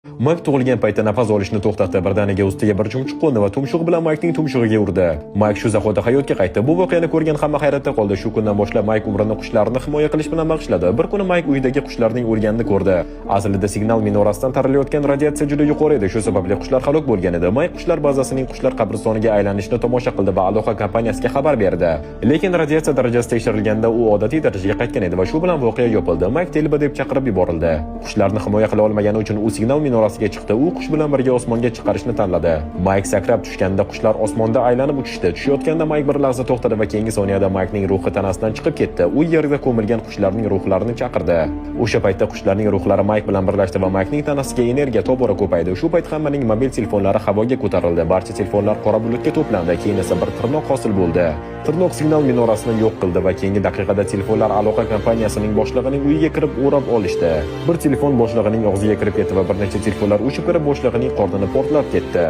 Mayk tug'ilgan paytda nafas olishni to'xtatdi. Birdaniga ustiga bir chumchuq qo'ndi va tumshug'i bilan Maykning tumshug'iga urdi. Mayk shu zahoti hayotga qaytdi. Bu voqeani ko'rgan hamma hayratda qoldi. Shu kundan boshlab Mayk umrini qushlarni himoya qilish bilan bag'ishladi. Bir kuni Mayk uyidagi qushlarning o'lganini ko'rdi. Aslida signal minorasidan taralayotgan radiatsiya juda yuqori edi. Shu sababli qushlar halok bo'lgan edi. Mayk qushlar bazasining qushlar qabristoniga aylanishini tomosha qildi va aloqa kompaniyasiga xabar berdi. Lekin radiatsiya darajasi tekshirilganda u odatiy darajaga qaytgan edi va shu bilan voqea yopildi. Mayk telba deb chaqirib yuborildi. Qushlarni himoya qila olmagani uchun u signal minorasiga chiqdi. U qush bilan birga osmonga chiqarishni tanladi. Mayk sakrab tushganda qushlar osmonda aylanib uchishdi. Tushayotganda Mayk bir lahza to'xtadi va keyingi soniyada Maykning ruhi tanasidan chiqib ketdi. U yerda ko'milgan qushlarning ruhlarini chaqirdi. O'sha paytda qushlarning ruhlari Mayk bilan birlashdi va Maykning tanasiga energiya tobora ko'paydi. Shu payt hammaning mobil telefonlari havoga ko'tarildi. Barcha telefonlar qora bulutga to'plandi. Keyin esa bir tirnoq hosil bo'ldi. Tirnoq signal minorasini yo'q qildi va keyingi daqiqada telefonlar aloqa kompaniyasining boshlig'ining uyiga kirib o'rab olishdi. Bir telefon boshlig'ining og'ziga kirib ketdi va bir necha telefonlar uchib kirib boshlig'ining qornini portlab ketdi.